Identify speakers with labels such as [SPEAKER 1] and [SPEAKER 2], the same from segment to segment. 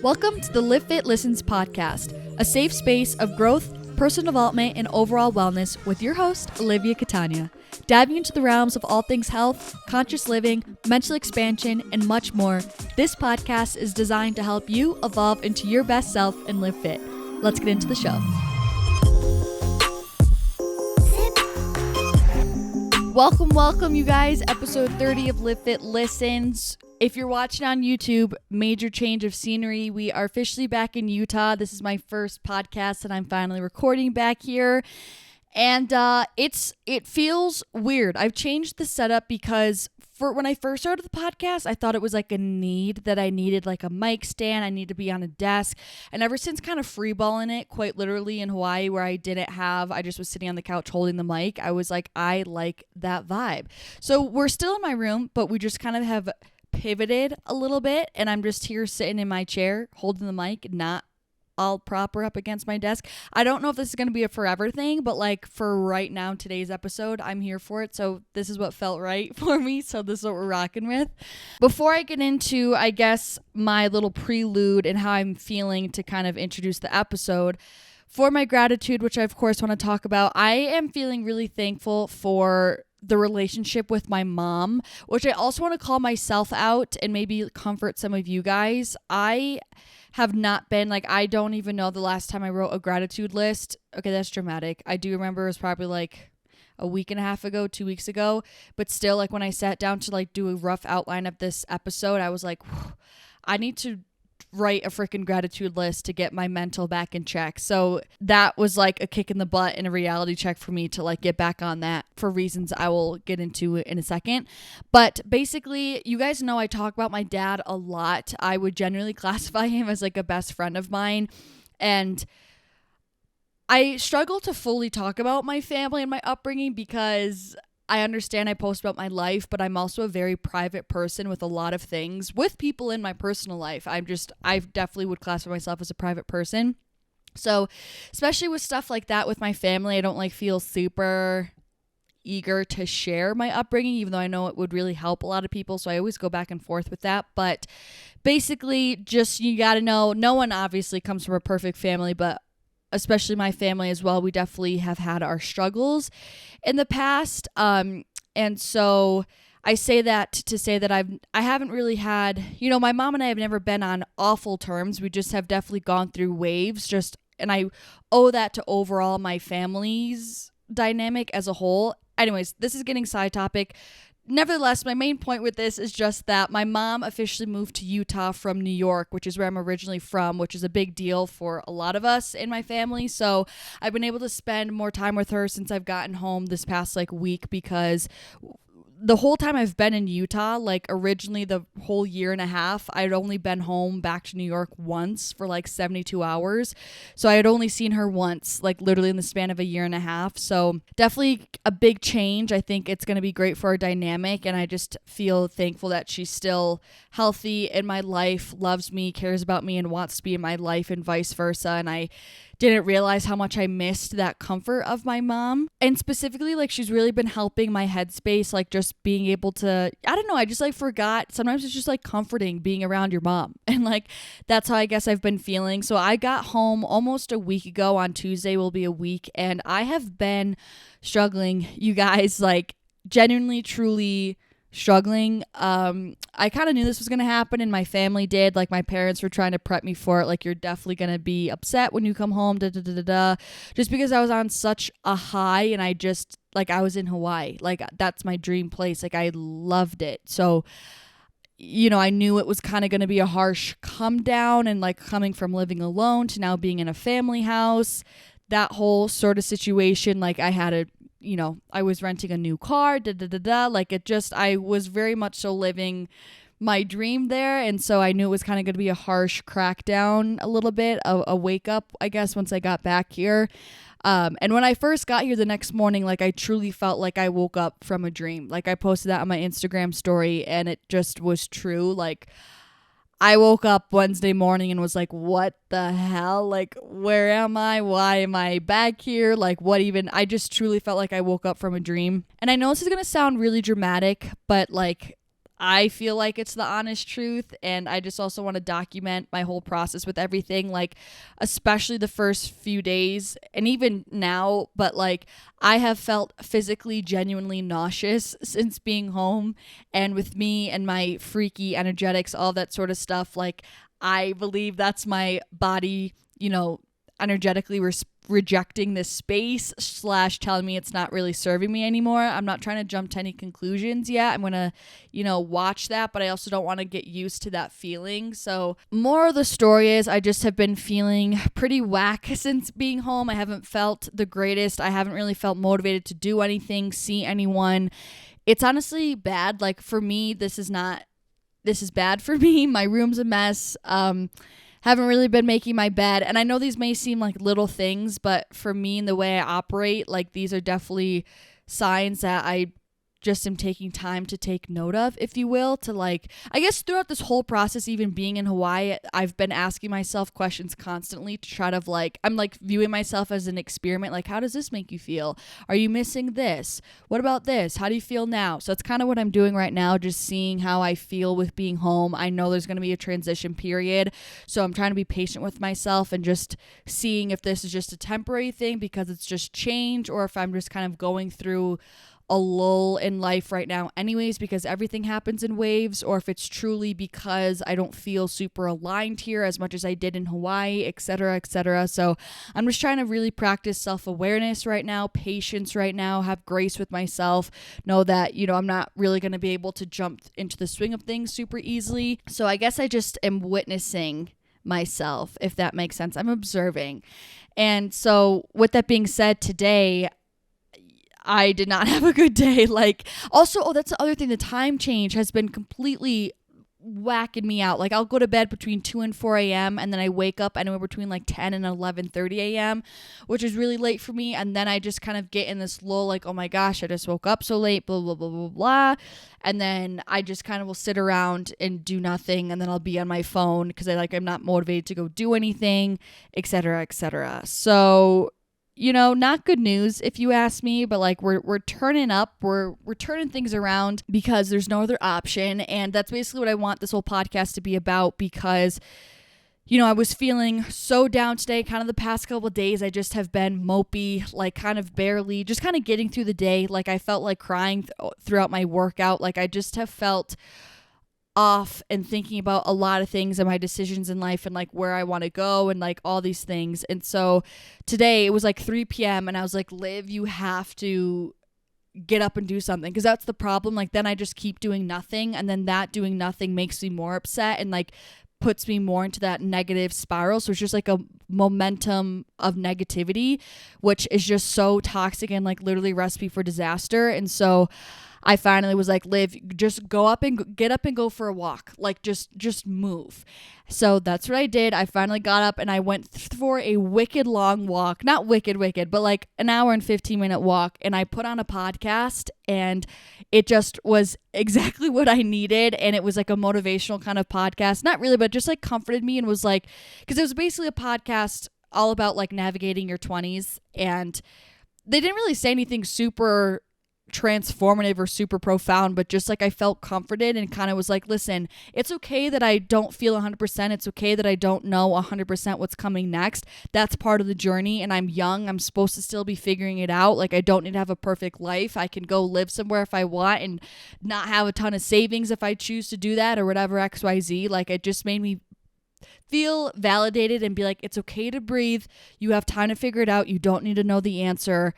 [SPEAKER 1] Welcome to the Livfiit Listens podcast, a safe space of growth, personal development, and overall wellness with your host, Olivia Catania. Diving into the realms of all things health, conscious living, mental expansion, and much more, this podcast is designed to help you evolve into your best self and live fit. Let's get into the show. Welcome, you guys. Episode 30 of Livfiit Listens. If you're watching on YouTube, major change of scenery. We are officially back in Utah. This is my first podcast that I'm finally recording back here. And it feels weird. I've changed the setup because when I first started the podcast, I thought it was like a need that I needed, like a mic stand. I need to be on a desk. And ever since kind of freeballing it, quite literally in Hawaii, where I just was sitting on the couch holding the mic, I was like, I like that vibe. So we're still in my room, but we just kind of have pivoted a little bit, and I'm just here sitting in my chair holding the mic, not all proper up against my desk. I don't know if this is going to be a forever thing, but like for right now, today's episode, I'm here for it. So this is what felt right for me. So this is what we're rocking with. Before I get into, I guess, my little prelude and how I'm feeling to kind of introduce the episode, for my gratitude, which I of course want to talk about, I am feeling really thankful for the relationship with my mom, which I also want to call myself out and maybe comfort some of you guys. I have not been, I don't even know the last time I wrote a gratitude list. Okay, that's dramatic. I do remember it was probably like a week and a half ago, 2 weeks ago, but still, when I sat down to do a rough outline of this episode, I was like, I need to write a freaking gratitude list to get my mental back in check. So that was like a kick in the butt and a reality check for me to get back on that for reasons I will get into in a second. But basically, you guys know I talk about my dad a lot. I would generally classify him as a best friend of mine. And I struggle to fully talk about my family and my upbringing because I understand I post about my life, but I'm also a very private person with a lot of things with people in my personal life. I definitely would classify myself as a private person. So especially with stuff like that with my family, I don't feel super eager to share my upbringing, even though I know it would really help a lot of people. So I always go back and forth with that. But basically, just you got to know, no one obviously comes from a perfect family, but especially my family as well, we definitely have had our struggles in the past. And so I say that to say that I haven't really had, my mom and I have never been on awful terms. We just have definitely gone through waves, and I owe that to overall my family's dynamic as a whole. Anyways, this is getting side topic. Nevertheless, my main point with this is just that my mom officially moved to Utah from New York, which is where I'm originally from, which is a big deal for a lot of us in my family. So I've been able to spend more time with her since I've gotten home this past week, because the whole time I've been in Utah, originally the whole year and a half, I'd only been home back to New York once for 72 hours. So I had only seen her once, literally in the span of a year and a half. So definitely a big change. I think it's going to be great for our dynamic. And I just feel thankful that she's still healthy in my life, loves me, cares about me, and wants to be in my life, and vice versa. And I didn't realize how much I missed that comfort of my mom. And specifically, she's really been helping my headspace, just being able to, I don't know, I just forgot. Sometimes it's just comforting being around your mom. And that's how I guess I've been feeling. So I got home almost a week ago. On Tuesday will be a week. And I have been struggling, you guys, genuinely, truly struggling. I kind of knew this was going to happen, and my family did. My parents were trying to prep me for it. You're definitely going to be upset when you come home, just because I was on such a high, and I just, I was in Hawaii. That's my dream place. I loved it. So, I knew it was kind of going to be a harsh come down, and coming from living alone to now being in a family house, that whole sort of situation. I had a I was renting a new car, I was very much so living my dream there. And so I knew it was kind of going to be a harsh crackdown, a little bit, a wake up, I guess, once I got back here. And when I first got here the next morning, I truly felt like I woke up from a dream. I posted that on my Instagram story, and it just was true. I woke up Wednesday morning and was like, what the hell? Where am I? Why am I back here? What even? I just truly felt like I woke up from a dream. And I know this is going to sound really dramatic, but I feel like it's the honest truth, and I just also want to document my whole process with everything, like especially the first few days and even now, but like I have felt physically genuinely nauseous since being home, and with me and my freaky energetics, all that sort of stuff, like I believe that's my body, energetically rejecting this space / telling me it's not really serving me anymore. I'm not trying to jump to any conclusions yet. I'm gonna watch that, but I also don't want to get used to that feeling. So more of the story is I just have been feeling pretty whack since being home. I haven't felt the greatest. I haven't really felt motivated to do anything, see anyone. It's honestly bad. Like for me, this is bad for me. My room's a mess. Haven't really been making my bed. And I know these may seem like little things, but for me and the way I operate, like these are definitely signs that I just am taking time to take note of, if you will, to like, I guess throughout this whole process, even being in Hawaii, I've been asking myself questions constantly to try to I'm like viewing myself as an experiment. Like, how does this make you feel? Are you missing this? What about this? How do you feel now? So it's kind of what I'm doing right now, just seeing how I feel with being home. I know there's going to be a transition period, so I'm trying to be patient with myself and just seeing if this is just a temporary thing because it's just change, or if I'm just kind of going through a lull in life right now anyways, because everything happens in waves, or if it's truly because I don't feel super aligned here as much as I did in Hawaii, etc., etc. So I'm just trying to really practice self-awareness right now, patience right now, have grace with myself, know that, I'm not really going to be able to jump into the swing of things super easily. So I guess I just am witnessing myself, if that makes sense. I'm observing. And so with that being said, today I did not have a good day. Also, that's the other thing. The time change has been completely whacking me out. Like, I'll go to bed between 2 and 4 a.m. and then I wake up anywhere between 10 and 11:30 a.m., which is really late for me. And then I just kind of get in this lull, like, oh my gosh, I just woke up so late, blah, blah, blah, blah, blah. And then I just kind of will sit around and do nothing. And then I'll be on my phone because I'm not motivated to go do anything, etc., etc. So not good news if you ask me, but we're turning up, we're turning things around because there's no other option. And that's basically what I want this whole podcast to be about, because I was feeling so down today, kind of the past couple of days. I just have been mopey, kind of barely, just kind of getting through the day. I felt like crying throughout my workout. I just have felt off and thinking about a lot of things and my decisions in life and where I want to go and all these things. And so today it was 3 p.m. and I was like, Liv, you have to get up and do something, because that's the problem. Then I just keep doing nothing, and then that doing nothing makes me more upset and puts me more into that negative spiral. So it's just a momentum of negativity, which is just so toxic and literally recipe for disaster. And so I finally was like, Liv, just get up and go for a walk. Just move. So that's what I did. I finally got up and I went for a wicked long walk. Not wicked, but an hour and 15-minute walk. And I put on a podcast, and it just was exactly what I needed. And it was a motivational kind of podcast. Not really, but just comforted me, and was because it was basically a podcast all about navigating your 20s. And they didn't really say anything super transformative or super profound, but just I felt comforted and kind of was listen, it's okay that I don't feel 100%. It's okay that I don't know 100% what's coming next. That's part of the journey, and I'm young. I'm supposed to still be figuring it out. I don't need to have a perfect life. I can go live somewhere if I want and not have a ton of savings if I choose to do that, or whatever, XYZ. It just made me feel validated and be it's okay to breathe. You have time to figure it out. You don't need to know the answer.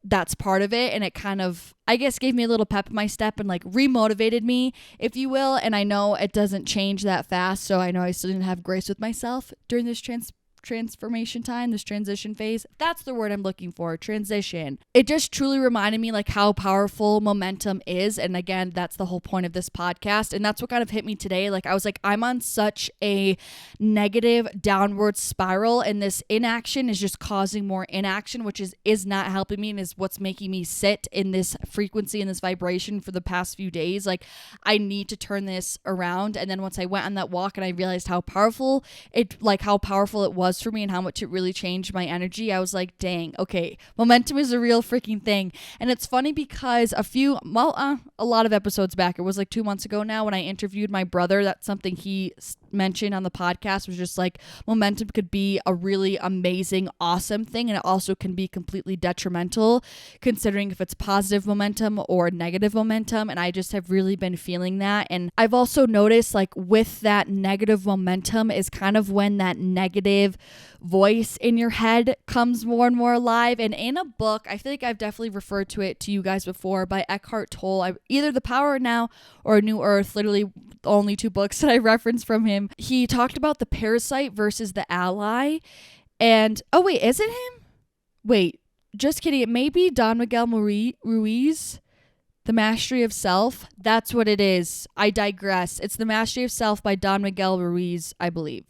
[SPEAKER 1] That's part of it. And it kind of, I guess, gave me a little pep in my step and remotivated me, if you will. And I know it doesn't change that fast, so I know I still didn't have grace with myself during this transformation time, this transition phase. That's the word I'm looking for, transition. It just truly reminded me how powerful momentum is. And again, that's the whole point of this podcast. And that's what kind of hit me today. I was I'm on such a negative downward spiral, and this inaction is just causing more inaction, which is not helping me and is what's making me sit in this frequency and this vibration for the past few days. I need to turn this around. And then once I went on that walk and I realized how powerful it was was for me and how much it really changed my energy, I was like, dang, okay, momentum is a real freaking thing. And it's funny because a lot of episodes back, it was like 2 months ago now, when I interviewed my brother, that's something he mentioned on the podcast, was just like momentum could be a really amazing, awesome thing, and it also can be completely detrimental, considering if it's positive momentum or negative momentum. And I just have really been feeling that. And I've also noticed, like, with that negative momentum is kind of when that negative voice in your head comes more and more alive. And in a book, I feel like I've definitely referred to it to you guys before, by Eckhart Tolle, either The Power of Now or A New Earth, literally the only 2 books that I referenced from him. He talked about the parasite versus the ally. And oh wait, is it him? Wait, just kidding. It may be Don Miguel Ruiz, The Mastery of Self. That's what it is. I digress. It's The Mastery of Self by Don Miguel Ruiz, I believe,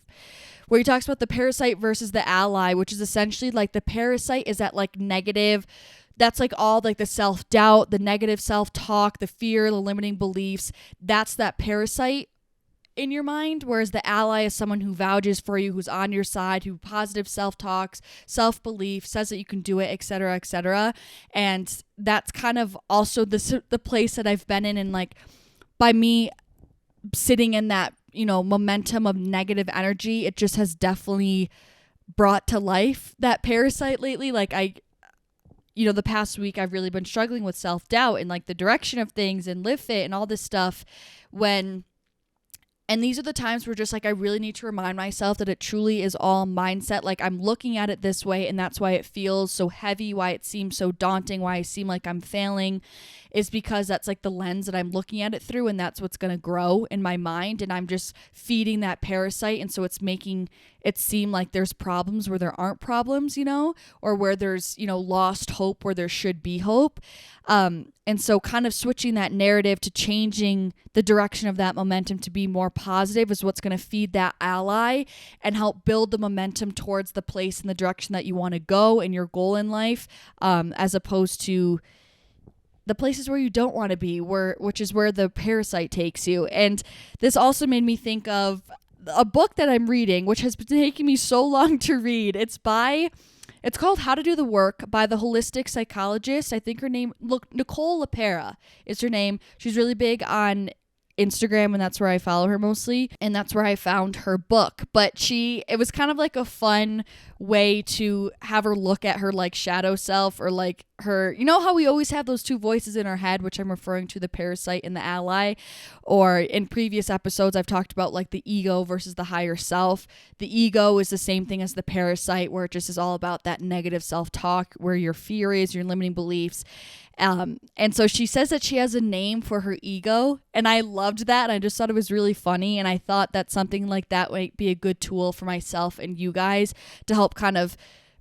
[SPEAKER 1] where he talks about the parasite versus the ally, which is essentially like the parasite is that like negative, that's like all like the self-doubt, the negative self-talk, the fear, the limiting beliefs. That's that parasite in your mind, whereas the ally is someone who vouches for you, who's on your side, who positive self-talks, self-belief, says that you can do it, etc., etc. And that's kind of also the place that I've been in, and like by me sitting in that, you know, momentum of negative energy, it just has definitely brought to life that parasite lately. Like the past week I've really been struggling with self-doubt and like the direction of things and Livfiit and all this stuff, and these are the times where just like I really need to remind myself that it truly is all mindset. Like I'm looking at it this way, and that's why it feels so heavy, why it seems so daunting, why I seem like I'm failing, is because that's like the lens that I'm looking at it through, and that's what's going to grow in my mind. And I'm just feeding that parasite, and so it's making it seem like there's problems where there aren't problems, or where there's, lost hope where there should be hope. And so kind of switching that narrative to changing the direction of that momentum to be more positive is what's going to feed that ally and help build the momentum towards the place and the direction that you want to go and your goal in life, as opposed to the places where you don't want to be, which is where the parasite takes you. And this also made me think of a book that I'm reading, which has been taking me so long to read. It's called How to Do the Work by the holistic psychologist. I think her name, Nicole LaPera is her name. She's really big on Instagram, and that's where I follow her mostly, and that's where I found her book. But it was kind of like a fun way to have her look at her like shadow self, or like her, how we always have those 2 voices in our head, which I'm referring to the parasite and the ally. Or in previous episodes I've talked about like the ego versus the higher self. The ego is the same thing as the parasite, where it just is all about that negative self-talk, where your fear is, your limiting beliefs. And so she says that she has a name for her ego, and I loved that. And I just thought it was really funny, and I thought that something like that might be a good tool for myself and you guys to help kind of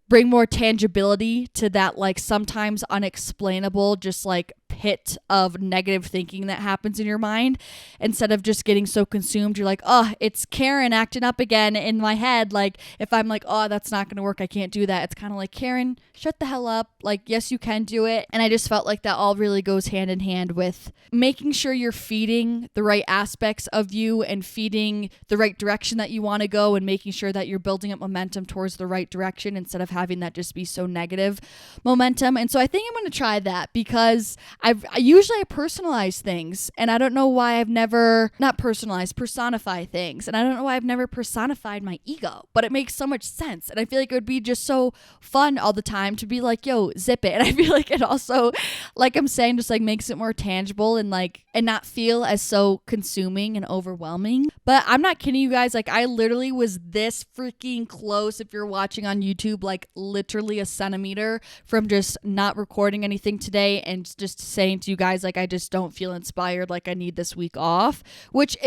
[SPEAKER 1] bring more tangibility to that like sometimes unexplainable just like pit of negative thinking that happens in your mind. Instead of just getting so consumed, you're like, oh, it's Karen acting up again in my head. Like if I'm like, oh, that's not gonna work, I can't do that, it's kind of like, Karen, shut the hell up. Like, yes, you can do it. And I just felt like that all really goes hand in hand with making sure you're feeding the right aspects of you and feeding the right direction that you want to go, and making sure that you're building up momentum towards the right direction instead of having that just be so negative momentum. And so I think I'm going to try that, because I usually personalize things, and I don't know why I've never personify things, and I don't know why I've never personified my ego, but it makes so much sense, and I feel like it would be just so fun all the time to be like, yo, zip it. And I feel like it also, like I'm saying, just like makes it more tangible and not feel as so consuming and overwhelming. But I'm not kidding you guys, like I literally was this freaking close, if you're watching on YouTube, like literally a centimeter from just not recording anything today and just saying to you guys, like, I just don't feel inspired, like I need this week off. Which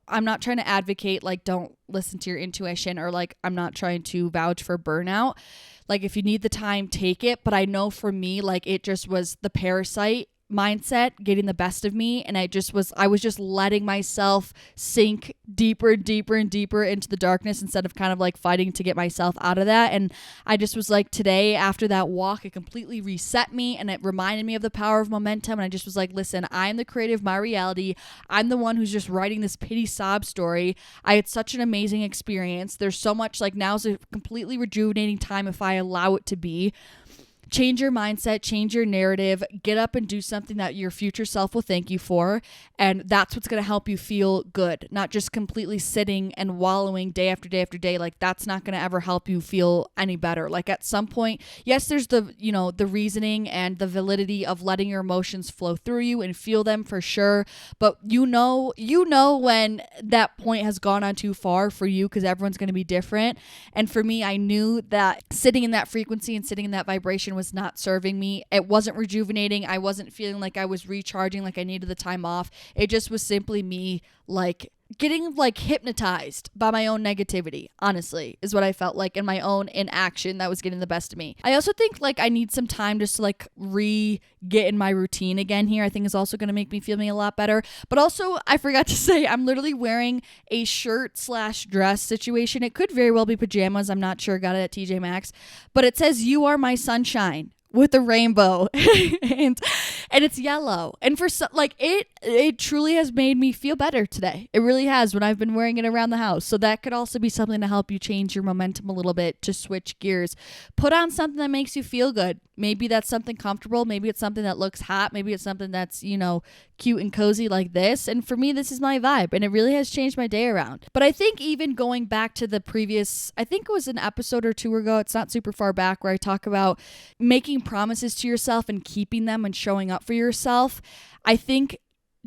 [SPEAKER 1] I'm not trying to advocate like don't listen to your intuition, or like I'm not trying to vouch for burnout. Like if you need the time, take it. But I know for me, like it just was the parasite mindset getting the best of me, and I was just letting myself sink deeper and deeper and deeper into the darkness instead of kind of like fighting to get myself out of that. And I just was like, today after that walk, it completely reset me and it reminded me of the power of momentum. And I just was like, listen, I'm the creator of my reality. I'm the one who's just writing this pity sob story. I had such an amazing experience. There's so much, like, now's a completely rejuvenating time if I allow it to be. Change your mindset, change your narrative, get up and do something that your future self will thank you for. And that's what's going to help you feel good, not just completely sitting and wallowing day after day after day. Like, that's not going to ever help you feel any better. Like, at some point, yes, there's the reasoning and the validity of letting your emotions flow through you and feel them for sure. But you know when that point has gone on too far for you, because everyone's going to be different. And for me, I knew that sitting in that frequency and sitting in that vibration was not serving me. It wasn't rejuvenating. I wasn't feeling like I was recharging, like I needed the time off. It just was simply me like getting like hypnotized by my own negativity, honestly, is what I felt like, in my own inaction that was getting the best of me. I also think like I need some time just to like get in my routine again here. I think is also going to make me feel a lot better. But also, I forgot to say, I'm literally wearing a shirt/dress situation. It could very well be pajamas. I'm not sure. Got it at TJ Maxx. But it says, "You are my sunshine," with a rainbow and it's yellow. And for like it truly has made me feel better today. It really has, when I've been wearing it around the house. So that could also be something to help you change your momentum a little bit, to switch gears. Put on something that makes you feel good. Maybe that's something comfortable. Maybe it's something that looks hot. Maybe it's something that's, cute and cozy like this. And for me, this is my vibe, and it really has changed my day around. But I think even going back to the previous, I think it was an episode or two ago, it's not super far back, where I talk about making promises to yourself and keeping them and showing up for yourself. I think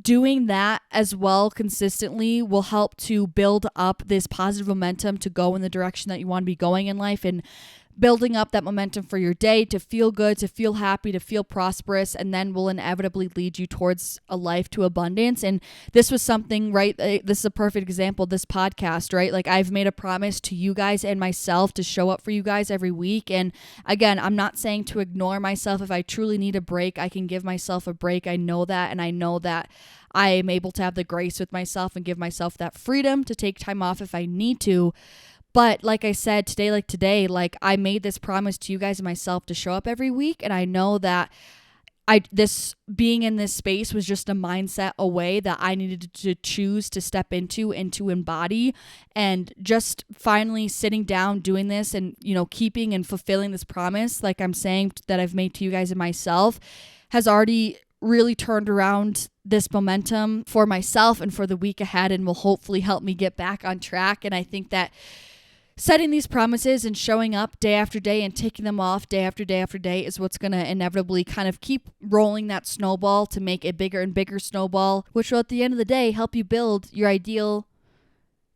[SPEAKER 1] doing that as well consistently will help to build up this positive momentum to go in the direction that you want to be going in life, and building up that momentum for your day to feel good, to feel happy, to feel prosperous, and then will inevitably lead you towards a life to abundance. And this was something, right? This is a perfect example, this podcast, right? Like, I've made a promise to you guys and myself to show up for you guys every week. And again, I'm not saying to ignore myself. If I truly need a break, I can give myself a break. I know that, and I know that I am able to have the grace with myself and give myself that freedom to take time off if I need to. But like I said, today, like I made this promise to you guys and myself to show up every week. And I know that this being in this space was just a mindset away that I needed to choose to step into and to embody. And just finally sitting down, doing this, and, keeping and fulfilling this promise, like I'm saying, that I've made to you guys and myself, has already really turned around this momentum for myself and for the week ahead, and will hopefully help me get back on track. And I think that setting these promises and showing up day after day and taking them off day after day after day is what's going to inevitably kind of keep rolling that snowball to make a bigger and bigger snowball, which will at the end of the day help you build your ideal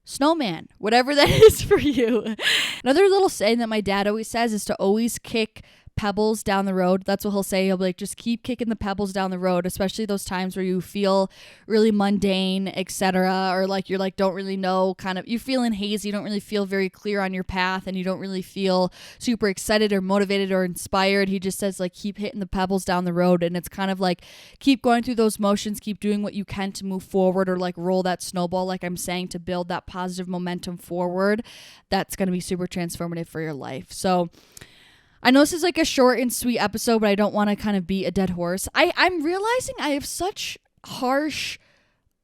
[SPEAKER 1] snowman, whatever that is for you. Another little saying that my dad always says is to always kick pebbles down the road. That's what he'll say. He'll be like, just keep kicking the pebbles down the road, especially those times where you feel really mundane, etc., or like you're like don't really know, kind of you're feeling hazy, you don't really feel very clear on your path, and you don't really feel super excited or motivated or inspired. He just says, like, keep hitting the pebbles down the road. And it's kind of like, keep going through those motions, keep doing what you can to move forward, or like roll that snowball, like I'm saying, to build that positive momentum forward. That's going to be super transformative for your life. So I know this is like a short and sweet episode, but I don't want to kind of beat a dead horse. I'm realizing I have such harsh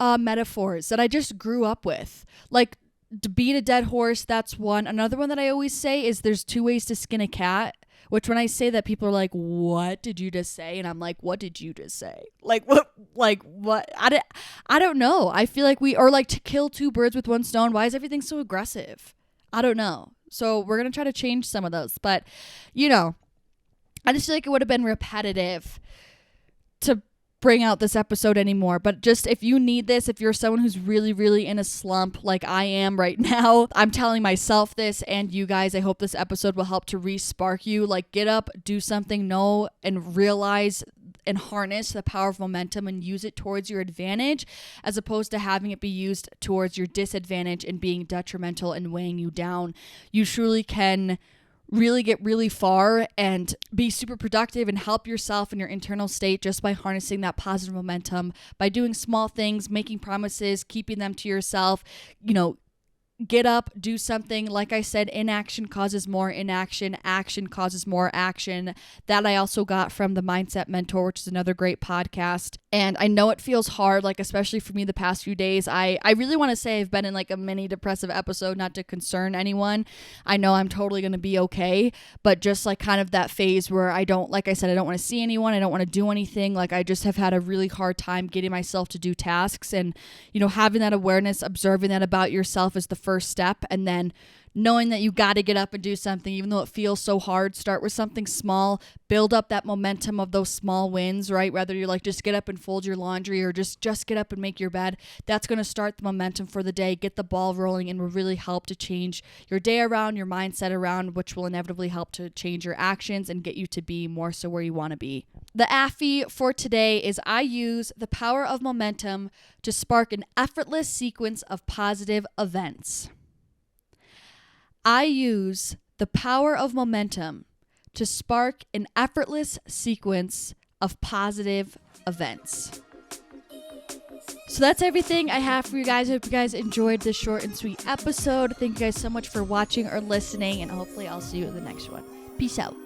[SPEAKER 1] metaphors that I just grew up with. Like, to beat a dead horse, that's one. Another one that I always say is there's 2 ways to skin a cat, which when I say that, people are like, what did you just say? And I'm like, what did you just say? Like, what? I don't know. I feel like or like to kill 2 birds with 1 stone. Why is everything so aggressive? I don't know. So we're going to try to change some of those. But, I just feel like it would have been repetitive to bring out this episode anymore. But just if you need this, if you're someone who's really, really in a slump like I am right now, I'm telling myself this and you guys, I hope this episode will help to re-spark you. Like, get up, do something, know and realize and harness the power of momentum and use it towards your advantage, as opposed to having it be used towards your disadvantage and being detrimental and weighing you down. You truly can really get really far and be super productive and help yourself in your internal state just by harnessing that positive momentum, by doing small things, making promises, keeping them to yourself, get up, do something. Like I said, inaction causes more inaction. Action causes more action. That I also got from the Mindset Mentor, which is another great podcast. And I know it feels hard, like especially for me the past few days. I really want to say I've been in like a mini depressive episode, not to concern anyone. I know I'm totally going to be okay, but just like kind of that phase where I don't want to see anyone. I don't want to do anything. Like I just have had a really hard time getting myself to do tasks, and, having that awareness, observing that about yourself is the first step. And then knowing that you got to get up and do something, even though it feels so hard. Start with something small, build up that momentum of those small wins, right? Whether you're like, just get up and fold your laundry, or just get up and make your bed. That's going to start the momentum for the day, get the ball rolling, and will really help to change your day around, your mindset around, which will inevitably help to change your actions and get you to be more so where you want to be. The Affy for today is, I use the power of momentum to spark an effortless sequence of positive events. I use the power of momentum to spark an effortless sequence of positive events. So that's everything I have for you guys. I hope you guys enjoyed this short and sweet episode. Thank you guys so much for watching or listening, and hopefully I'll see you in the next one. Peace out.